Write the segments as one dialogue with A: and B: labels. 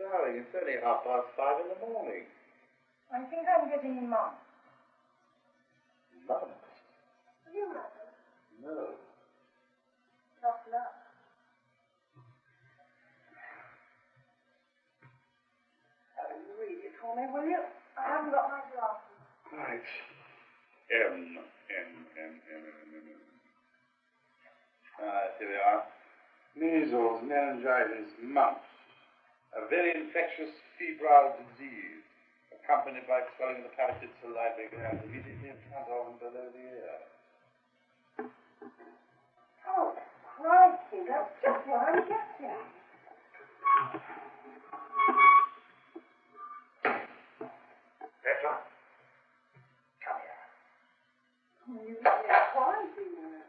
A: darling, it's only 5:30 in the morning.
B: I think I'm getting mum.
A: Mum?
B: Are you married?
A: No.
B: Not now. You read it for me, will you? I haven't got my glasses.
A: Right. M. Here we are. Measles, meningitis, mumps. A very infectious febrile disease, accompanied by swelling of the parotid salivary glands immediately in front of and below the ear.
B: Oh, crikey, that's just what I'm getting.
A: Petra, come here.
B: You get quiet, you know.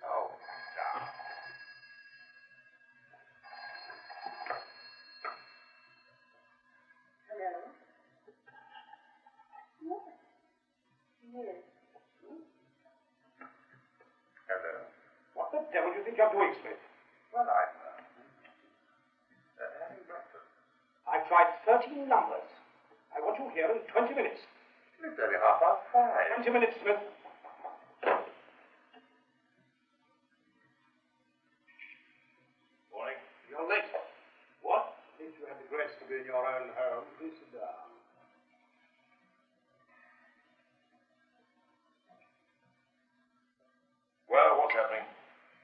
A: Oh, down.
B: Hello? Yes. Yes.
A: Hello.
C: What the devil do you think you're doing, Smith?
A: Well, I'm having breakfast.
C: I've tried 13 numbers. I want you here in 20 minutes.
A: It's only 5:30.
C: 20 minutes, Smith.
A: Morning.
C: You're late. What? If you had the grace to be in your own home, please sit down.
D: Well, what's happening?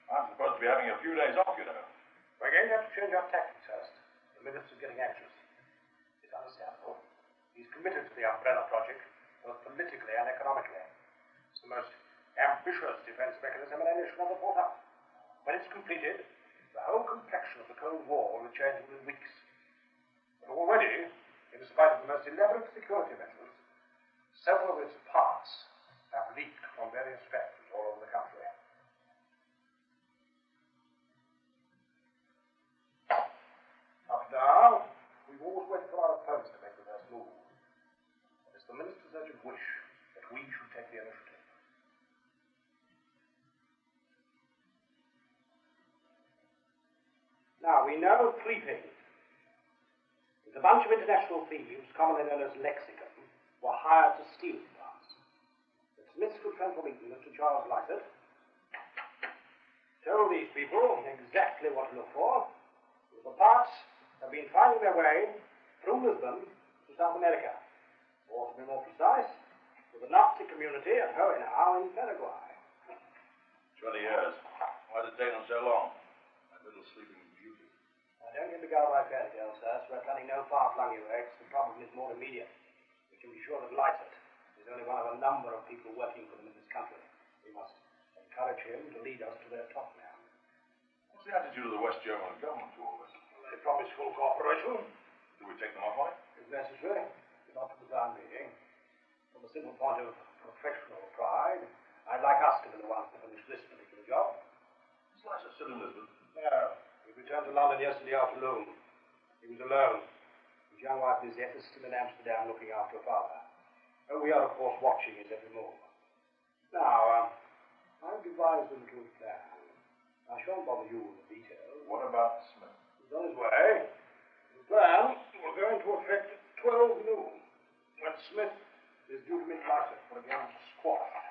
D: I'm supposed to be having a few days off, you know.
C: We're going to have to change our tactics first. The minister's getting anxious. It's understandable. He's committed to the umbrella project, both politically and economically. It's the most ambitious defense mechanism any nation ever thought up. When it's completed, the whole complexion of the Cold War will change within weeks. But already, in spite of the most elaborate security measures, several of its parts have leaked from various factories all over the country. Up to now, we've always waited for our opponents to make the first move. But it's the minister's urgent wish that we should take the initiative. Now, we know three things. There's a bunch of international thieves, commonly known as Lexicon, were hired to steal the parts. That Smith's good friend from England, Mr. Charles Lycett, told these people exactly what to look for. The parts have been finding their way through Lisbon to South America, or to be more precise, to the Nazi community at Hohenau in Paraguay.
D: 20 years. Why did it take them so long? That little sleeping beauty.
C: Now, don't get beguiled by fairy tales, sir. So we're planning no far-flung evacs. The problem is more immediate. We can be sure that Lycett is only one of a number of people working for them in this country. We must encourage him to lead us to their top man.
D: What's the attitude of the West German government to all this?
C: They promise full cooperation,
D: Do we take them up on it?
C: if necessary, but not for the time being. From a simple point of professional pride, I'd like us to be the ones to finish this particular job.
D: Is Lycett still in Lisbon?
C: No. He returned to London yesterday afternoon. He was alone. His young wife, Lizette, is still in Amsterdam looking after her father. And we are, of course, watching his every move. Now, I've devised a little plan. I shan't bother you with the details.
D: What about Smith?
C: He's on his way. The plan will go into effect at 12 noon, when Smith is due to meet Lycett for a game of squash.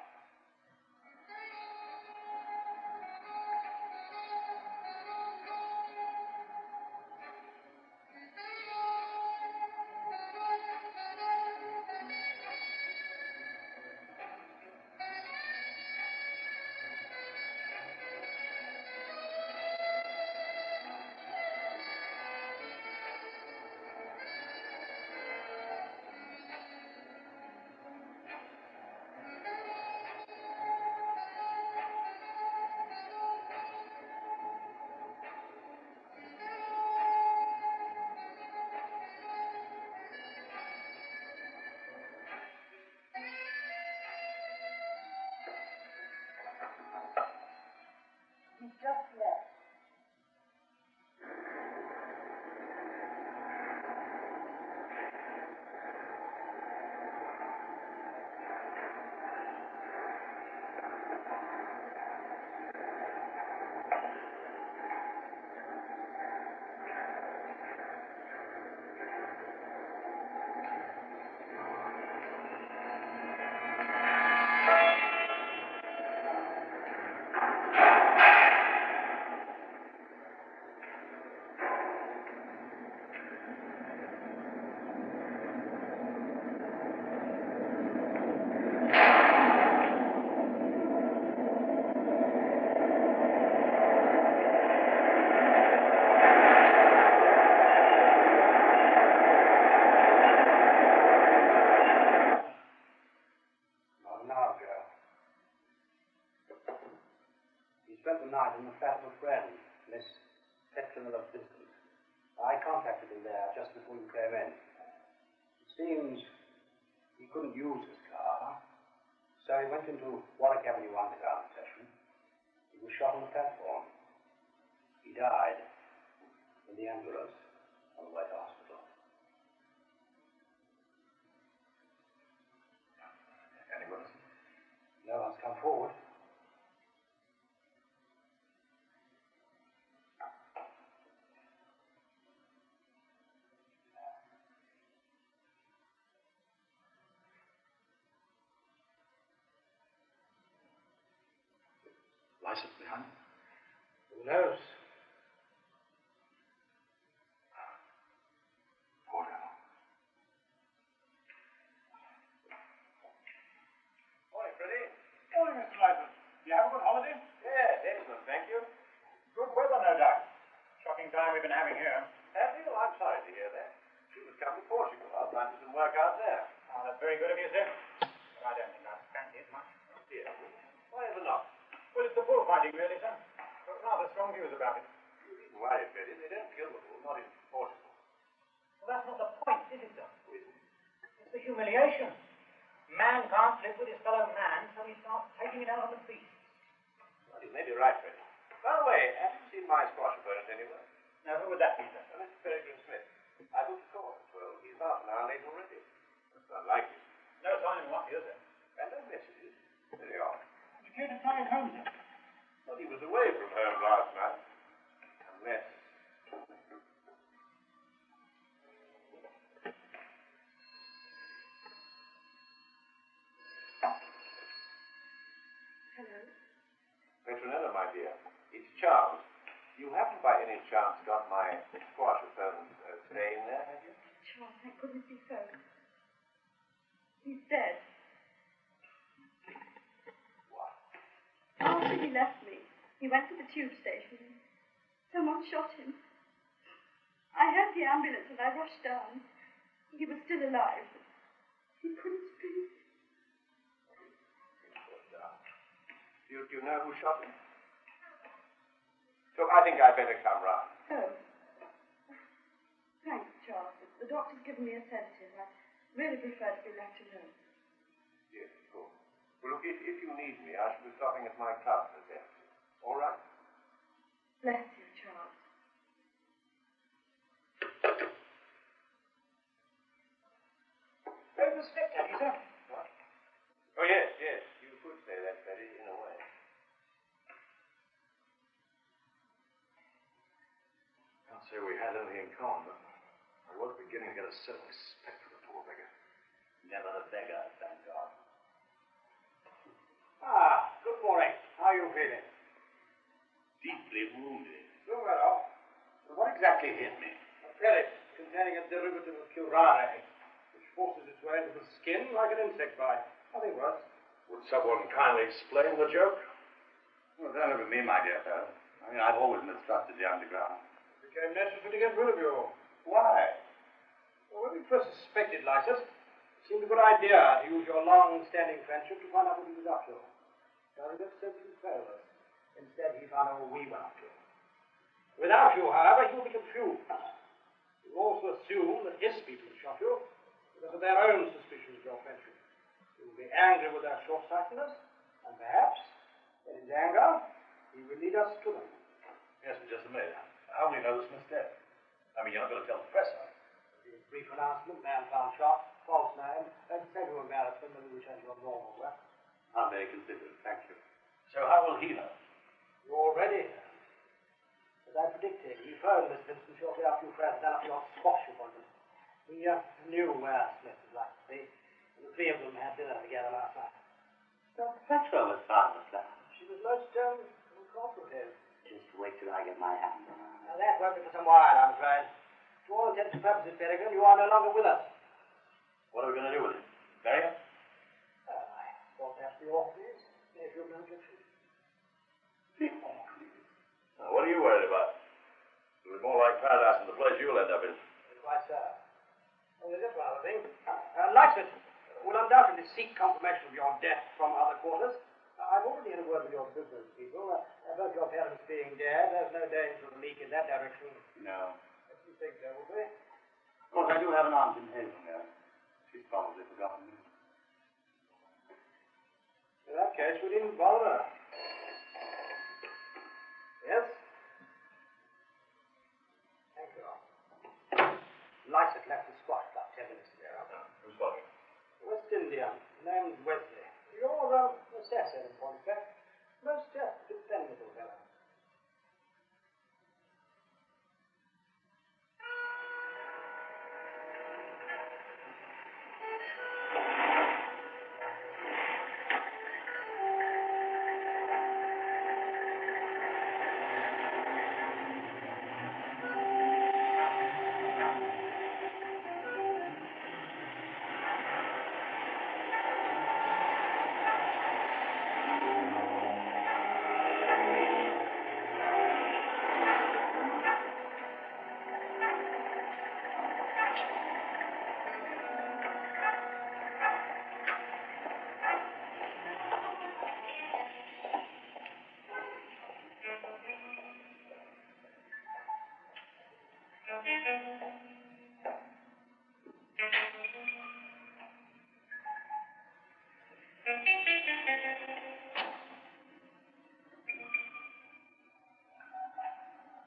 B: He just left.
C: hour ago. He spent the night in the flat of a friend, Miss Petronella Biston. I contacted him there just before you came in. It seems he couldn't use his car, so he went into Warwick Avenue Underground station. He was shot on the platform. He died in the ambulance on the way to hospital.
D: Any witnesses?
C: No one's come forward.
D: License behind?
C: Who knows?
D: Poor devil.
A: Morning, Freddie.
C: Morning, Mr. Lyson. You have a good holiday?
A: Yes, excellent, thank you.
C: Good weather, no doubt. Shocking time we've been having here.
A: Have you? I'm sorry to hear that. You must come to Portugal. I'll find you some work out there.
C: Oh, that's very good of you, sir. But I don't think I'd fancy it much.
A: Dear. Why ever not?
C: Well, it's the bullfighting, really, sir. Got rather strong views about it.
A: You needn't worry, Freddie. They don't kill the bull, not in Portugal.
C: Well, that's not the point, is it, sir? It's the humiliation. Man can't live with his fellow man, so he starts taking it out on the beast.
A: Well, you may be right, Freddie. By the way, have you seen my squash opponent anywhere?
C: Now, who would that be, sir?
A: Mr. Peregrine Smith. I booked a call at 12. He's half an hour late already. That's not like him.
C: No sign of what, is there?
A: And no messages. Very odd.
C: You care to try it home, sir?
A: Well, he was away from home last night. Unless...
B: Hello?
A: Petronella, my dear. It's Charles. You haven't by any chance got my squash opponent staying there, have you?
B: Charles, thank goodness he phoned. He's dead.
A: What?
B: After he left me, he went to the tube station and someone shot him. I heard the ambulance and I rushed down. He was still alive, but he couldn't speak.
A: Do you know who shot him? Look, I think I'd better come round.
B: Oh. Thanks, Charles. The doctor's given me a sedative. I really prefer to be left alone.
A: Yes, of course. Well, look, if you need me, I shall be stopping at my club for that. All right?
B: Bless you, Charles.
C: Over the step, have you, sir?
A: What? Oh, yes, yes. You could say that, Betty, in a way.
D: Can't say we had anything in common, but I was beginning to get a certain respect for the poor beggar.
A: Never a beggar, thank God.
C: Ah, good morning. How are you feeling?
A: Deeply wounded.
C: Doing well.
A: Well, what exactly hit me?
C: A pellet containing a derivative of curare, which forces its way into the skin like an insect bite. Nothing worse.
D: Would someone kindly explain the joke?
A: Well, don't look at me, my dear fellow. I mean, I've always mistrusted the underground.
C: It became necessary to get rid of you.
A: Why?
C: Well, when we first suspected Lysis, it seemed a good idea to use your long-standing friendship to find out what he was up to. Surrogate said he failed us. Instead, he found out what we were up to. Without you, however, he will be confused. He will also assume that his people shot you because of their own suspicions of your friendship. He will be angry with their short-sightedness, and perhaps, in his anger, he will lead us to them.
D: Yes, but just a minute. How will you know this Smith's dead? I mean, you're not going to tell the press, are you?
C: The brief announcement, man found shot, false name, and send you embarrassment when you return to your normal work.
A: I'm very considerate, thank you.
D: So how will he know?
C: You already know. As I predicted, he phoned Miss Vincent shortly after you friends done up your squash appointment. He knew where Smith would like to be, and the three of them had dinner together last night.
E: Dr. Petro was found at last.
C: She was most cooperative.
E: Just wait till I get my hands on her.
C: Now that won't be for some while, I'm afraid. To all intents and purposes, Peregrine, you are no longer with us.
D: What are we going to do with him? Bury him?
C: I thought perhaps the Orkneys, if you have no objection.
D: The Orkneys? Now, what are you worried about? It'll be more like paradise than the place you'll end up in.
C: Quite so. Oh, there's just one other thing. Lysis will undoubtedly seek confirmation of your death from quarters. I've already had a word with your business people. Both your parents being dead, there's no danger of a leak in that direction.
E: No.
C: If you think there will be.
E: Of course, I do have an aunt in Hazelmere. She's probably forgotten me.
C: In that case, we needn't bother her. Yes? Thank you. Lycett left the squat about 10 minutes ago.
D: Who's talking?
C: West Indian. Name's Wesley. You're assessor, in point of fact. Most dependable fellow.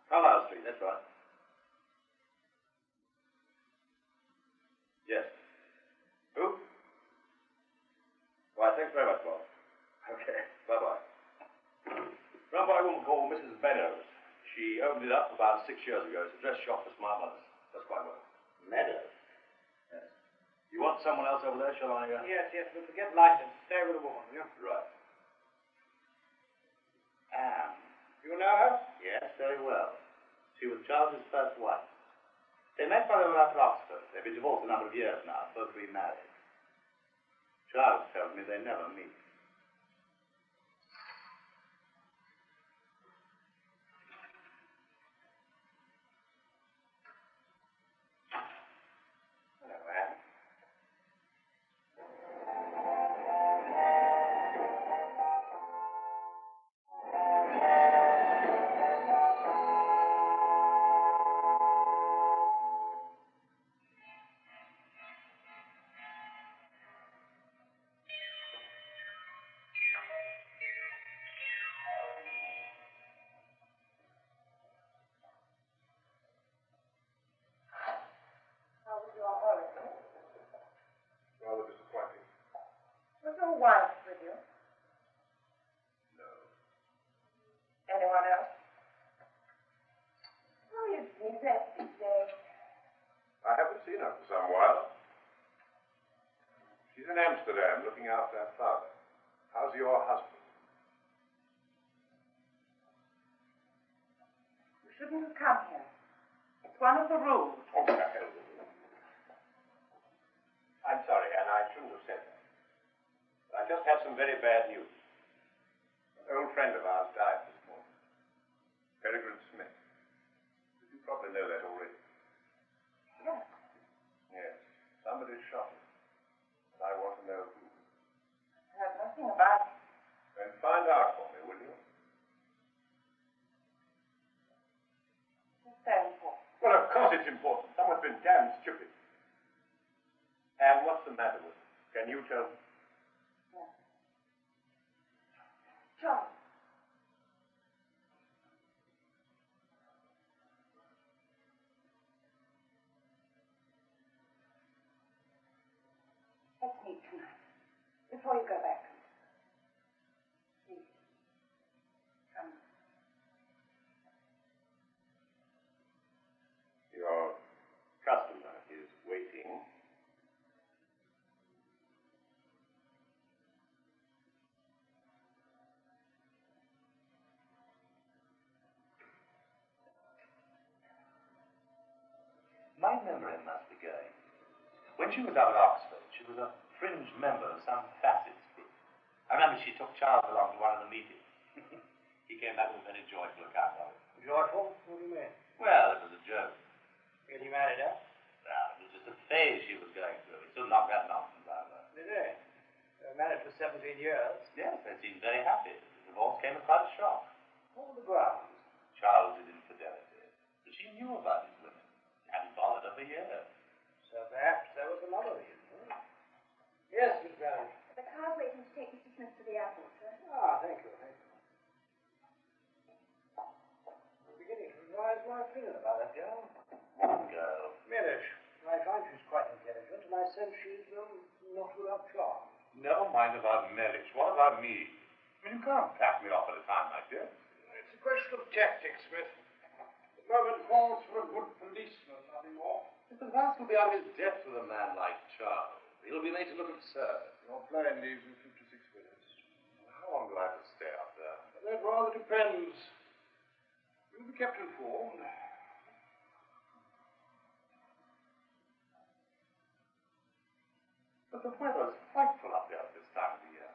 D: Carlisle Street, that's right. Yes. Who? Right, thanks very much, Bob. Okay, bye-bye. Run by a woman called Mrs. Meadows. She opened it up about 6 years ago. It's a dress shop for smart mothers. That's quite well.
E: Meadows?
D: Yes. You want someone else over there, shall I?
C: Yes, but forget license. Stay with the woman, will you?
D: Right.
E: Anne?
C: You know her?
E: Yes, very well. She was Charles's first wife. They met while they were up at Oxford. They've been divorced a number of years now, both remarried. Charles tells me they never meet. Hello, Anne.
A: Rather disappointing.
F: Was your wife with you?
A: No.
F: Anyone else? How is Lizette these days?
A: I haven't seen her for some while. She's in Amsterdam looking after her father. How's your husband?
F: You shouldn't have come here. It's one of the rules.
A: Oh, the hell with you.
G: I'm sorry, Anne, I shouldn't have said that. I just have some very bad news. An old friend of ours died this morning. Peregrine Smith. You probably know that already.
F: Yes.
G: Yes. Somebody shot him. And I want to know who.
F: I heard nothing about it.
G: Then find out for me, will you?
F: It's so important.
G: Well, of course it's important. Someone's been damn stupid. And what's the matter with him? Can you tell me?
F: Yes. Charles. Let's meet tonight. Before you go back. Please. Come.
G: Your customer is waiting.
E: My memory must be going. When she was up at Oxford, she was a fringe member of some facets group. I remember she took Charles along to one of the meetings. He came back with a very joyful account of it.
C: Joyful? What do you mean?
E: Well, it was a joke.
C: Get you married, huh?
E: Well, it was just a phase she was going through. He soon knocked that nonsense out of her.
C: Did they? married for 17 years.
E: Yes, they seemed very happy. The divorce came as quite a shock.
C: What were the grounds?
E: Charles' infidelity. But she knew about his women. He hadn't bothered her for years.
C: So perhaps there was another reason. Huh? Yes, Miss Barry.
B: The car's waiting to take Mr. Smith to the airport, sir.
C: Ah, thank you, thank you. I'm beginning to revise my opinion about that girl.
E: Girl.
C: Mirish. I find she's quite intelligent, and I sense she's not without charm.
E: Never mind about marriage. What about me? I mean, you can't pack me off at a time like this.
C: It's a question of tactics, Smith. The moment calls for a good policeman, nothing more.
E: Mr. Vance will be out of his depth with a man like Charles. He'll be made to look absurd.
C: Your plane leaves in 56 minutes.
E: How long do I have to stay out there?
C: That rather depends. You'll be kept informed.
E: But the weather's frightful up there at this time of the year.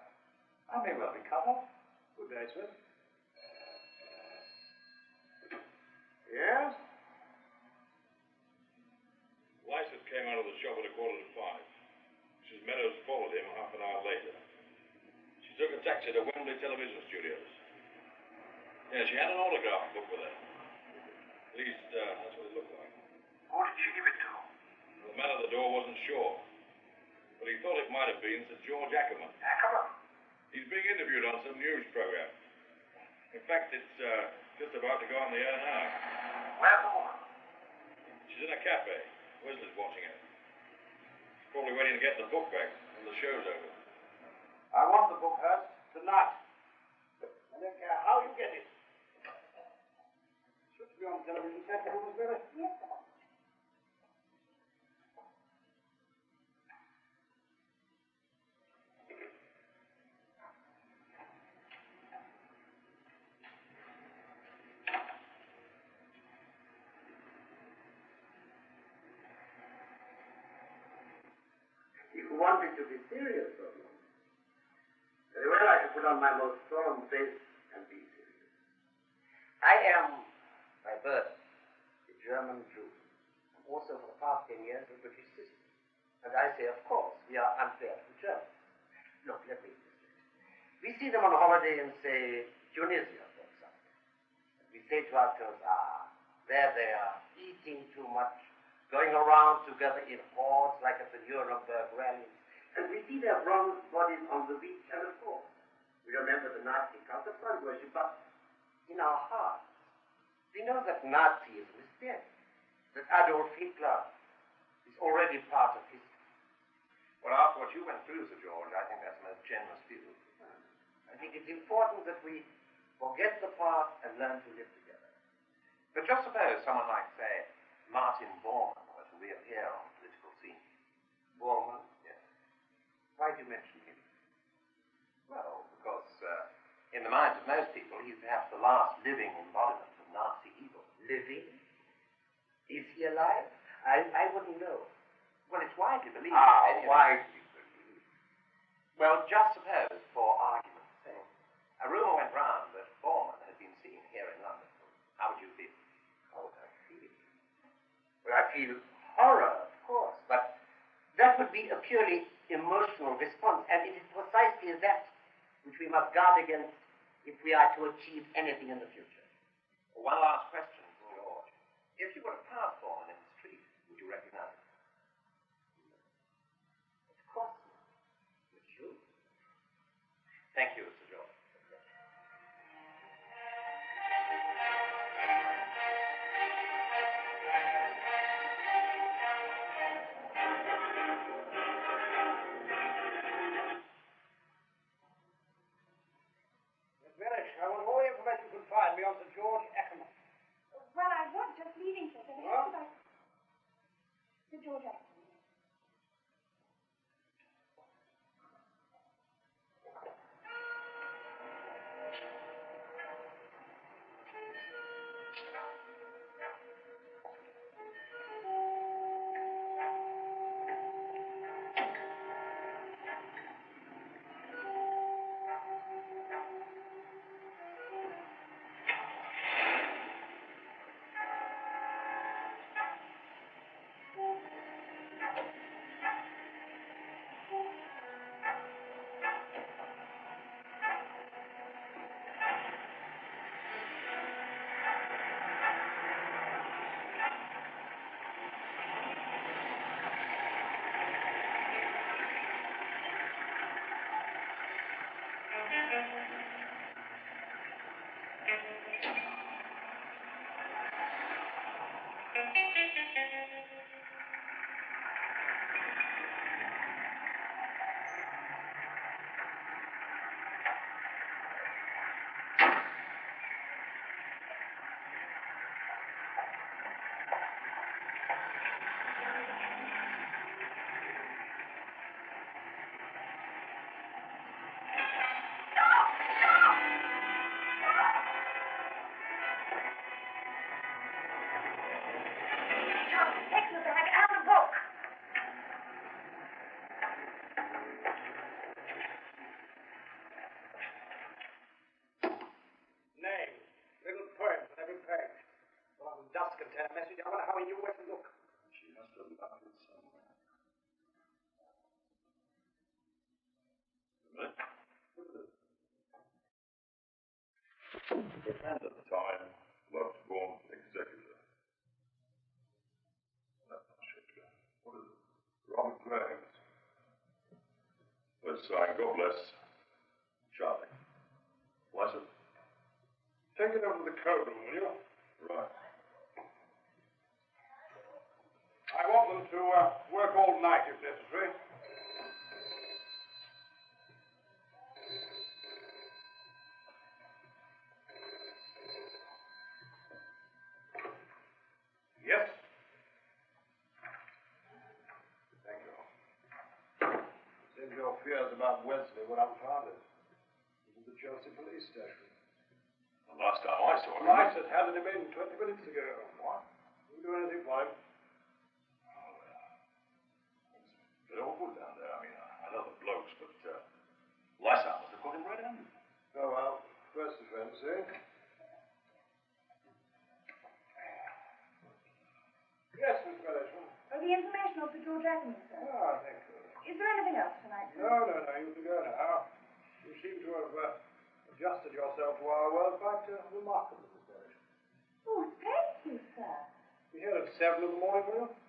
E: I may well be cut off.
C: Good day, sir. Yes?
H: Lycett came out of the shop at 5:15. Mrs. Meadows followed him half an hour later. She took a taxi to Wembley Television Studios. Yeah, she had an autograph book with her. At least, that's what it looked like.
C: Who did she give it to?
H: The man at the door wasn't sure, but he thought it might have been Sir George Ackerman.
C: Ackerman?
H: He's being interviewed on some news program. In fact, it's just about to go on the air now.
C: Where's the woman?
H: She's in a cafe. Wesley's watching her. She's probably waiting to get the book back when the show's over.
C: I want the book, Hurst, tonight. I don't care how you get it. Should be on television set, Miss Mary.
B: Yes, sir.
I: If you want me to be serious for a moment, very well, I shall put on my most solemn face and be serious. I am, by birth, a German Jew, and also for the past 10 years a British citizen. And I say, of course, we are unfair to the Germans. Look, let me illustrate. We see them on holiday in, say, Tunisia, for example. And we say to ourselves, there they are, eating too much, going around together in hordes like at the Nuremberg rallies. And we see their bronze bodies on the beach, and of course, we remember the Nazi cult of sun worship, but in our hearts, we know that Nazism is dead, that Adolf Hitler is already part of history.
G: Well, after what you went through, Sir George, I think that's a most generous view.
I: I think it's important that we forget the past and learn to live together.
G: But just suppose someone like, say, Martin Bormann were to reappear on the political scene.
I: Bormann?
G: Yes.
I: Why do you mention him?
G: Well, because in the minds of most people, he's perhaps the last living embodiment of Nazi evil.
I: Living? Is he alive? I wouldn't know.
G: Well, it's widely believed.
I: Widely believed.
G: Well, just suppose, for argument's sake, a rumor went round that Bormann had been seen here in London. How would you feel?
I: How would I feel? Well, I feel horror, of course, but that would be a purely emotional response, and it is precisely that which we must guard against if we are to achieve anything in the future.
G: One last question, George. If you were to pass Bormann in the street, would you recognize him?
I: Of course. Would you?
G: Thank you, Sir George.
C: Miss Mary, I want all the information you can find me on Sir George Ackerman.
B: Well, I was just leaving, sir. So
C: What?
B: Sir George Ackerman.
C: return a message. I wonder how he knew where to look.
H: She must have left it somewhere. A minute. The friend at the time, Love-born executor. That's not Shakespeare. What is it? Robert Graves. Let's sign, God bless. Charlie. Bless it.
A: Take it over to the code room, will you?
H: Right.
A: I want them to work all night if necessary. Yes?
C: Thank you. Seems your fears about Wesley were unfounded. It was the Chelsea police station.
H: The last time I saw him...
C: Rice had handed him in 20 minutes ago. What? Didn't do anything for him.
H: It's a bit awkward down there. I mean, I know the blokes, but Lysa must have got him red-handed.
C: Oh, well, first offense, eh? Yes, Miss Mellisham.
F: Oh, the information of the George Avenue, sir.
C: Ah, thank you.
F: Is there anything else tonight, sir?
C: No, you can go now. You seem to have adjusted yourself to our world quite remarkably, Miss Mellisham.
F: Oh, thank you, sir.
C: Be here at 7 in the morning, will you?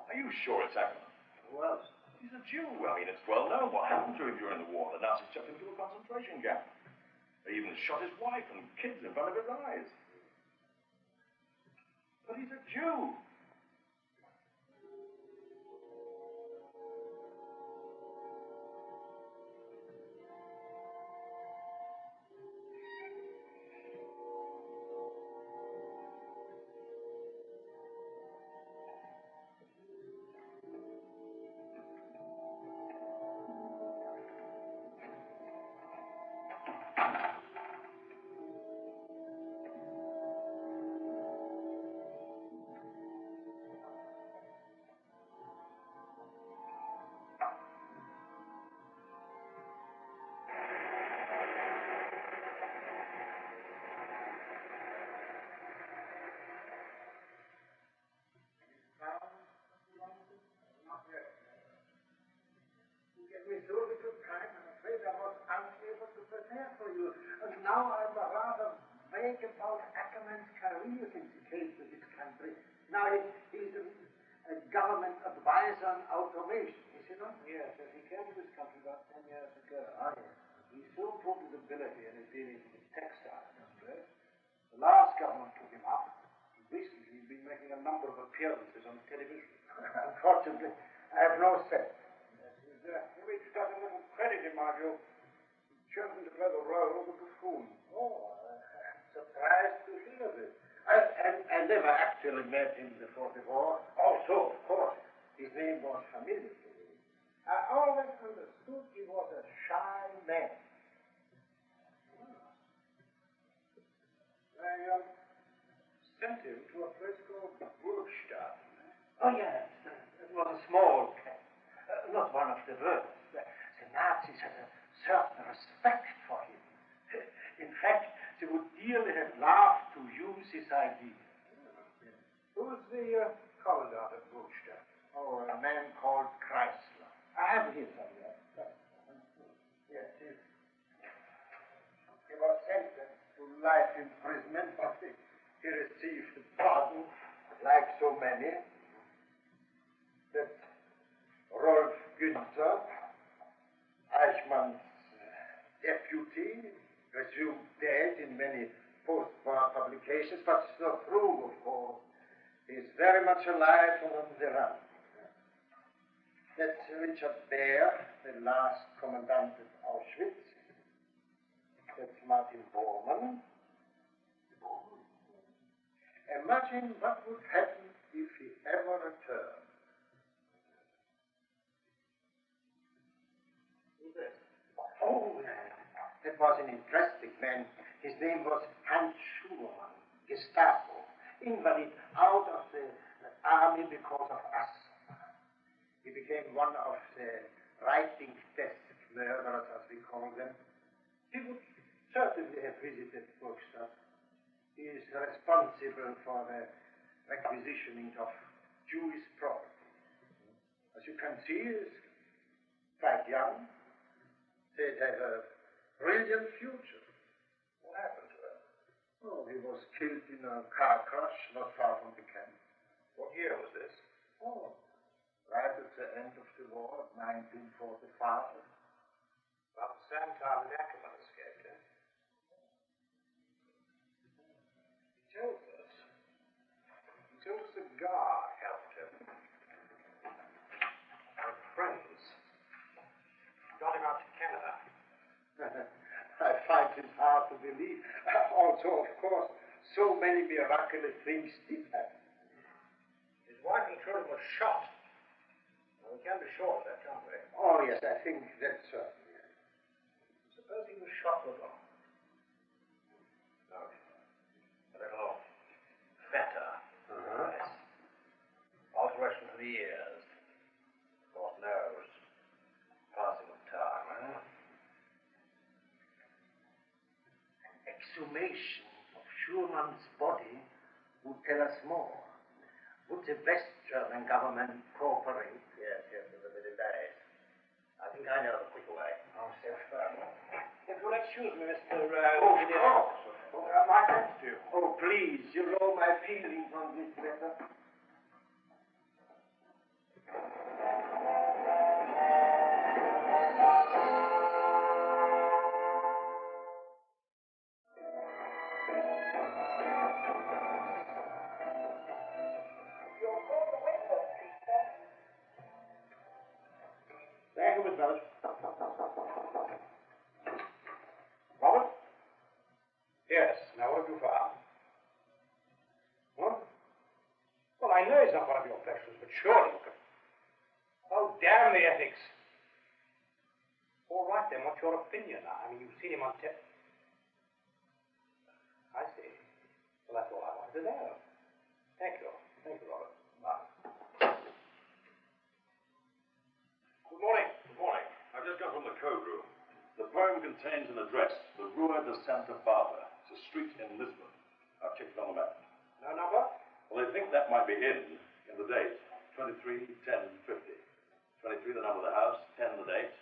H: Are you sure it's Ackerman?
C: Who else?
H: He's a Jew. I mean, it's well known what happened to him during the war. The Nazis chucked him to a concentration camp. They even shot his wife and kids in front of his eyes. But he's a Jew.
I: Me so little time, I'm afraid I was unable to prepare for you. And now I'm rather vague about Ackerman's career since he came to this country. Now he's a government advisor on automation, is he not?
C: Yes, he came to this country about 10 years ago.
I: Oh, yes.
C: He soon proved his ability in his dealings with the textile industry. The last government took him up. Recently, he's been making a number of appearances on television.
I: Unfortunately, I have no sense.
C: His image got a little credit, in my view. He's chosen to play the role of the buffoon.
I: Oh, I'm surprised to hear this. I never actually met him before the war. Also, of course, his name was familiar to me. I always understood he was a shy man.
C: I sent him to a place called Burgstadt.
I: Oh, yes. It was a small camp. Not one of the worst. The Nazis had a certain respect for him. In fact, they would dearly have laughed to use his idea.
C: Who's the commandant at Burgstadt?
I: Oh, a man called Chrysler. I have here somewhere. Yes, he was sentenced to life imprisonment, but he received a pardon, like so many. That Rolf Günther, Eichmann's deputy, presumed dead in many post-war publications, but it's not true, of course. He's very much alive and on the run. That's Richard Baer, the last commandant at Auschwitz. That's Martin Bormann. Imagine what would happen if he ever returned. Oh, that was an interesting man. His name was Hans Schumann, Gestapo, invalid out of the army because of asthma. He became one of the writing desk murderers, as we call them. He would
C: certainly have visited Burgstadt. He is responsible for the requisitioning of Jewish property. As you can see, he is quite young. They have a brilliant future.
G: What happened to him?
C: Oh, he was killed in a car crash not far from the camp.
G: What year was this?
C: Oh, right at the end of the war, 1945. About the same time that Ackerman escaped, eh?
G: He told us a guard helped him. And friends got him out to Canada.
C: I find it hard to believe. Also, of course, so many miraculous things did happen.
G: His wife and children were shot. Well, we can be sure of that, can't we?
C: Oh, yes, I think that's certain.
G: Suppose he was shot with them. No. A little better. Yes. Alteration for the ears. Lord knows. Passing of time, eh?
C: An exhumation of Schurman's body would tell us more. Would the West German government cooperate?
G: Yes, with a bit of days. I think I know the quicker way.
C: Oh, sir.
G: If you'll excuse me, Mr.
C: Of course.
G: My thanks to you.
C: Oh, please, you know my feelings on this matter.
G: Thank you, Miss Bellis. Robert? Yes. Now, what have you found? What? Well, I know he's not one of your specialists, but surely you can. Oh, damn the ethics. All right, then. What's your opinion? I mean, you've seen him on I see. Well, that's all I wanted to know. Thank you. Thank you, Robert. Bye.
D: Good morning. Good morning. I've just come from the code room. The poem contains an address, the Rua de Santa Barbara. It's a street in Lisbon. I've checked it on the map.
G: No number?
D: Well, they think that might be in the date. 23, 10, 50. 23, the number of the house, 10, the date.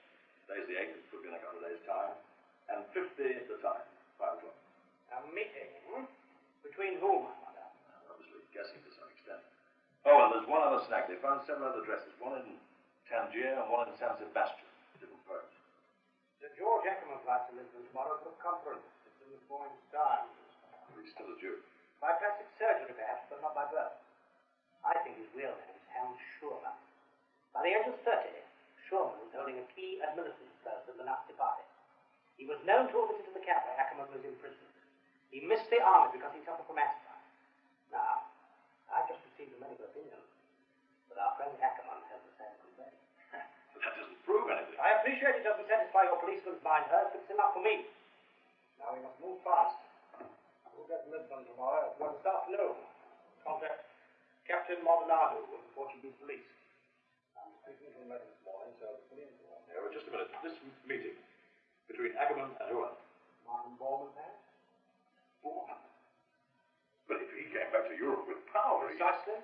D: Today's the 8th, it could be in a couple of days' time. And 50 is the time, 5 o'clock.
G: A meeting, Between whom, I wonder?
D: Obviously guessing to some extent. Oh, and there's one other snag. They found several other addresses. One in Tangier and one in San Sebastian. Different poems.
G: Sir George Ackerman flies to Lisbon tomorrow for a conference. It's in the Morning Times.
D: He's still a Jew.
G: By plastic surgery, perhaps, but not by birth. I think his real name is Hans Schurman. By the age of 30, Schurman was holding a key administrative post in the Nazi party. He was known to have visited the camp where Ackerman was imprisoned. He missed the army because he suffered from asthma. Now, I just received a medical opinion that our friend Ackerman has the same complaint.
D: But that doesn't prove anything.
G: I appreciate it doesn't satisfy your policeman's mind, Hurst, but it's enough for me. Now we must move fast. We'll get to Lisbon tomorrow. Well, this afternoon. Contact Captain Maldonado of the Portuguese police. I'm speaking to him later this morning, so it's fully informed.
D: Yeah, well, just a minute. This meeting between Ackerman and who else?
G: Martin Bormann, perhaps?
D: Bormann. But if he came back to Europe with power,
G: Precisely.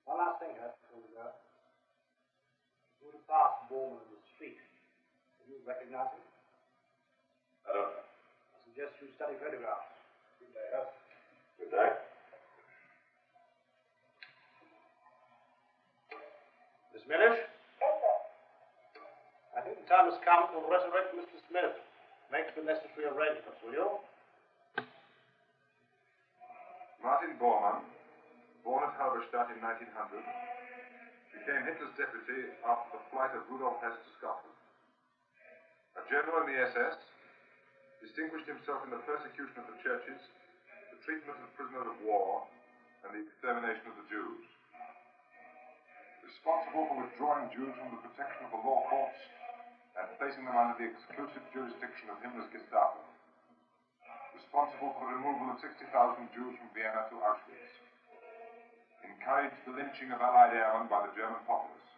G: One last thing, Hurst, before we go. If you would have passed Bormann in the street, would you recognize him?
D: I don't know.
G: I suggest you study photographs. Good day, Hurst.
D: Good day.
G: Miss Minish?
B: Yes, sir.
G: I think the time has come to resurrect Mr. Smith. Make the necessary arrangements, will you?
J: Martin Bormann, born at Halberstadt in 1900, became Hitler's deputy after the flight of Rudolf Hess to Scotland. A general in the SS, distinguished himself in the persecution of the churches, the treatment of prisoners of war, and the extermination of the Jews. Responsible for withdrawing Jews from the protection of the law courts and placing them under the exclusive jurisdiction of Himmler's Gestapo. Responsible for the removal of 60,000 Jews from Vienna to Auschwitz. Encouraged the lynching of Allied airmen by the German populace.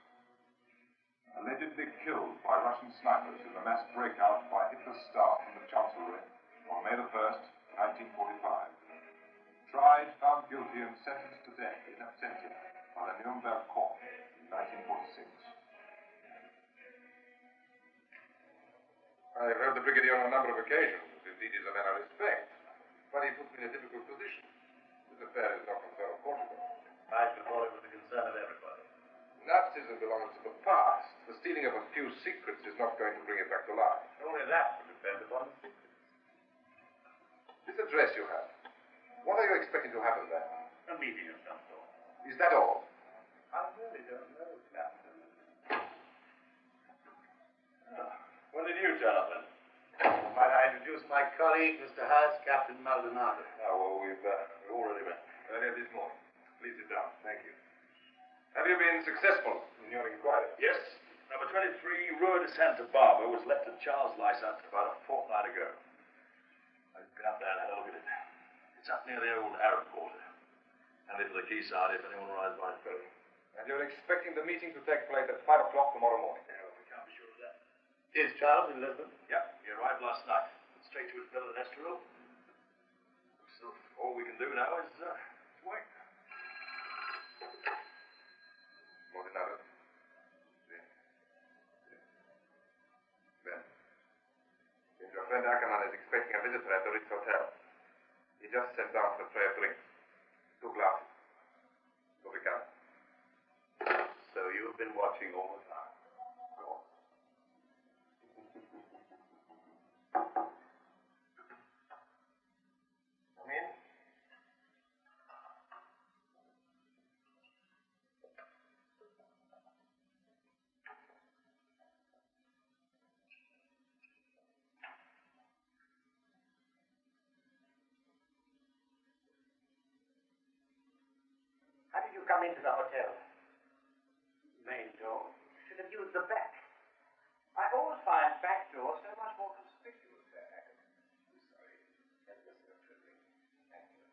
J: allegedly killed by Russian snipers in the mass breakout by Hitler's staff from the Chancellery on May the 1st, 1945. Tried, found guilty, and sentenced to death in absentia by the Nuremberg court in 1946.
G: I have heard the Brigadier on a number of occasions. Indeed, he's a man I respect. But he puts me in a difficult position. This affair is no concern of Portugal.
E: I should have thought it was the concern of everybody.
G: Nazism belongs to the past. The stealing of a few secrets is not going to bring it back to life.
E: Only that would depend upon the secrets.
G: This address you have, what are you expecting to happen there?
E: A meeting of some sort.
G: Is that all?
E: I really don't know, Captain.
D: When did you turn up then?
E: Might I introduce my colleague, Mr. Haas, Captain Maldonado?
D: Oh, well, we've already met.
G: Earlier this morning. Please sit down. Thank you. Have you been successful in your inquiry?
D: Yes. Number 23, Rua de Santa Barbara, was left at Charles Lysart about a fortnight ago. I've been up there and had a look at it. It's up near the old Arab quarter. Handy for the quayside if anyone arrives by ferry.
G: And you're expecting the meeting to take place at 5 o'clock tomorrow morning?
D: Yeah, well, we can't be sure of that.
E: Is Charles in Lisbon?
D: Yep, he arrived last night. Went straight to his villa in Estoril. So all we can do now is wait.
G: Maldonado. Ben. Since your friend Ackerman is expecting a visitor at the Ritz Hotel, he just sent down for a tray of drinks. 2 glasses. So we can.
E: So you've been watching all the time.
G: Go on.
E: Come in. How did you come into the hotel? Main door. Should have used the back. I always find back doors so much more conspicuous, Herr Ackerman. I'm sorry. That was so trivial. Thank you.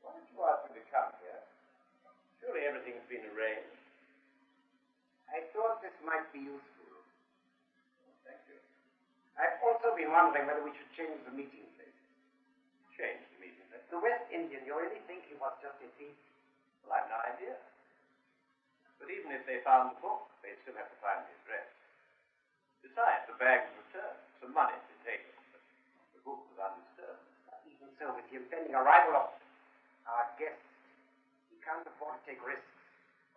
E: Why did you ask me to come here? Surely everything's been arranged. I thought this might be useful. Oh, thank you. I've also been wondering whether we should change the meeting place. Change the meeting place? The West Indian, you really think he was just a thief? Well, I've no idea. But even if they found the book, they'd still have to find the address. Besides, the bag was returned. Some money had been taken, but the book was undisturbed. Even so, with the impending arrival of our guests, we can't afford to take risks.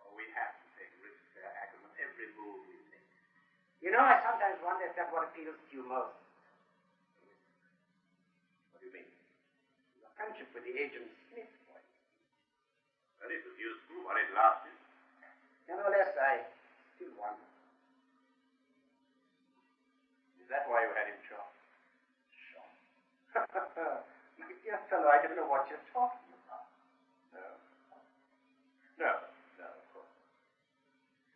E: Oh, we have to take risks, Herr Ackerman, every move we make. You know, I sometimes wonder if that's what appeals to you most. What do you mean? Your friendship with the agent Smith, for instance. Well, it was useful while it lasted. Nevertheless, I still wonder. Is that why you had him shot? Shot? My dear fellow, I don't know what you're talking about. No. No, of course.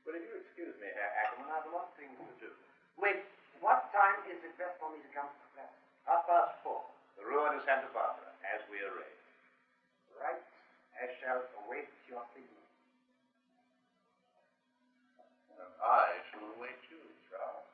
E: Well, if you excuse me, Herr Ackerman, I have a lot of things to do. Wait, what time is it best for me to come to the flat? 4:30. The Rua de Santa Barbara, as we arranged. Right. I shall await your signal. And I shall await you, Charles.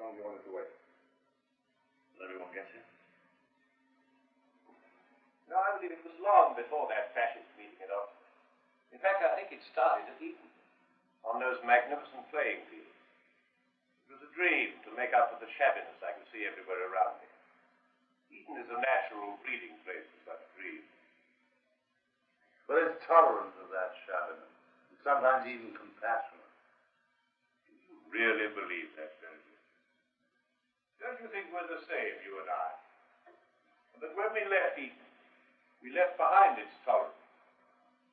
G: How long do you want us to wait?
D: Will everyone get here?
C: No, I believe it was long before that fascist meeting at Oxford. In fact, I think it started at Eton, on those magnificent playing fields. It was a dream to make up for the shabbiness I could see everywhere around me. Eton is a natural breeding place for such dreams.
E: But it's tolerant of that shabbiness, and sometimes even compassionate.
C: Do you really believe that, Bertie? Don't you think we're the same, you and I? And that when we left Eton, we left behind its tolerance,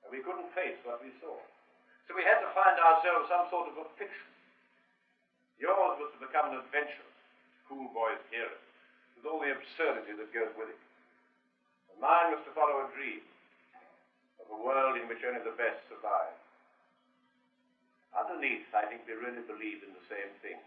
C: and we couldn't face what we saw. So we had to find ourselves some sort of a fiction. Yours was to become an adventure, cool boy's hero, with all the absurdity that goes with it. And mine was to follow a dream of a world in which only the best survive. Underneath, I think we really believe in the same thing.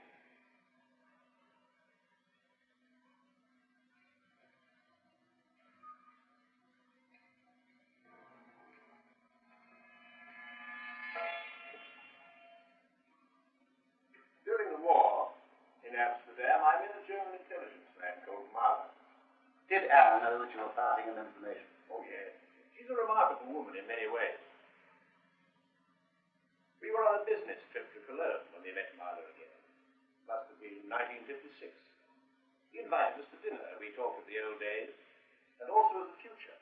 C: During the war in Amsterdam, I met a German intelligence man called Mahler.
E: Did Anne know that you were passing him information?
C: Oh, yes. She's a remarkable woman in many ways. We were on a business trip to Cologne when we met Mahler again. Must have been 1956. He invited us to dinner. We talked of the old days and also of the future.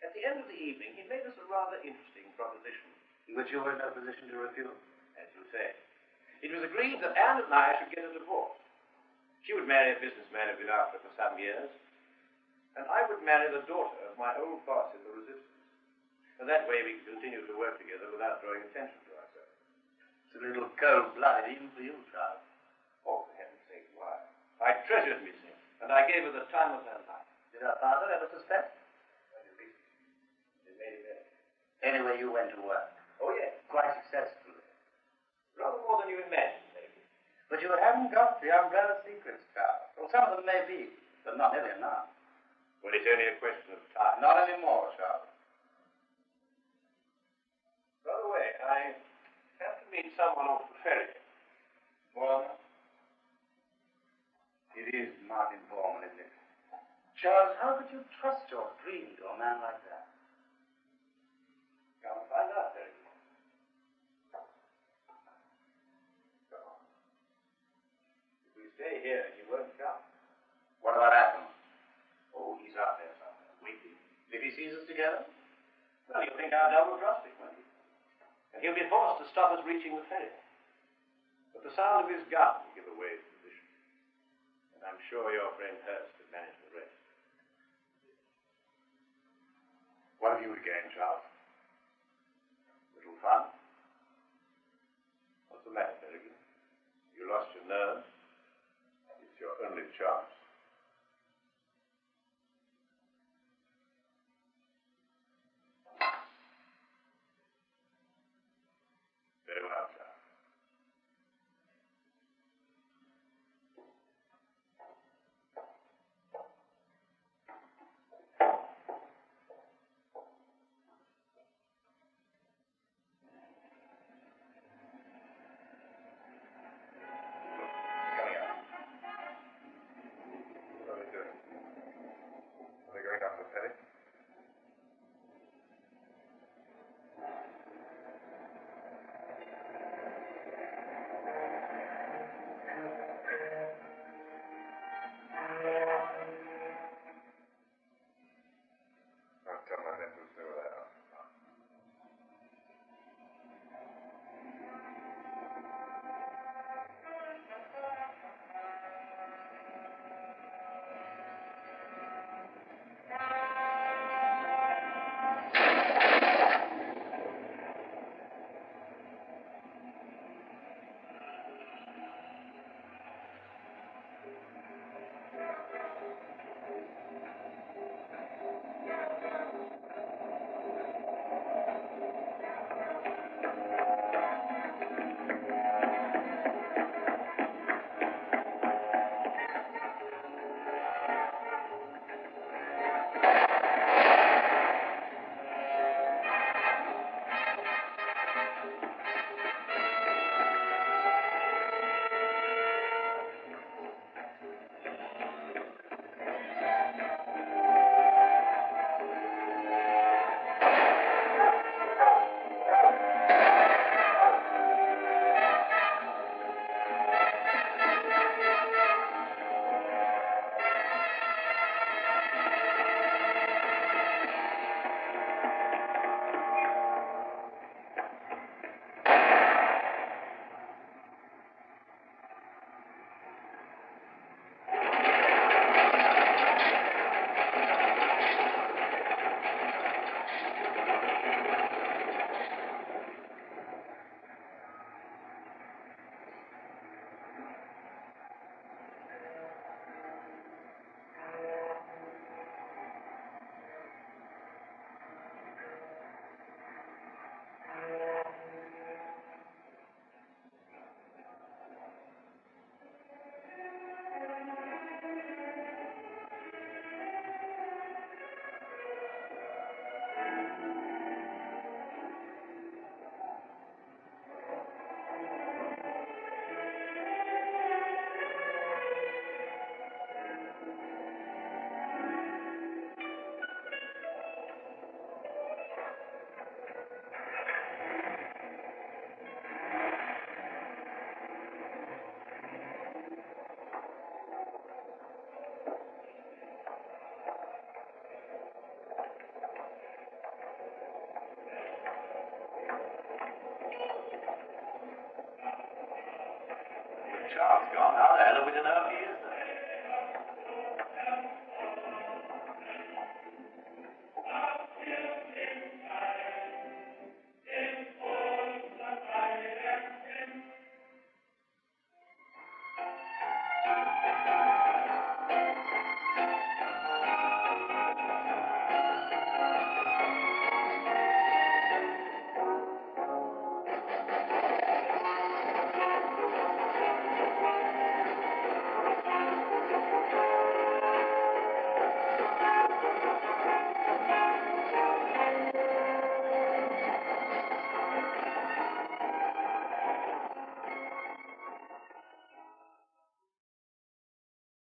C: At the end of the evening, he made us a rather interesting proposition.
E: Which you were in no position to refuse?
C: As you say. It was agreed that Anne and I should get a divorce. She would marry a businessman who'd been after her for some years, and I would marry the daughter of my old boss in the resistance. And that way we could continue to work together without drawing attention to ourselves.
E: It's a little cold-blooded even for you, Charles.
C: Oh, for heaven's sake, why? I treasured Miss Sim, and I gave her the time of her life.
E: Did her father ever suspect?
C: What do you mean? It made it better.
E: Anyway, you went to work.
C: Oh, yes.
E: Quite successfully.
C: Rather more than you imagined, maybe.
E: But you haven't got the umbrella secrets, Charles. Well, some of them may be, but not nearly enough.
C: Well, it's only a question of time.
E: Not anymore, Charles.
C: By the way, I have to meet someone off the ferry.
E: Well, it is Martin Bormann, isn't it? Charles, how could you trust your dream to a man like that?
C: Come and find out, Terry. Come on. If we stay here, he won't come.
E: What about Atom?
C: Oh, he's out there somewhere, waiting.
E: If he sees us together?
C: Well, you'll think our double-crossing, won't you? And he'll be forced to stop us reaching the ferry. But the sound of his gun will give away his position. And I'm sure your friend Hurst could manage the rest.
E: What have you to gain, Charles?
C: Little fun. What's the matter, Berrigan? You lost your nerve? It's your only chance. Very well, Charles.
G: Coming up. What are they doing? Are they going up to the ferry?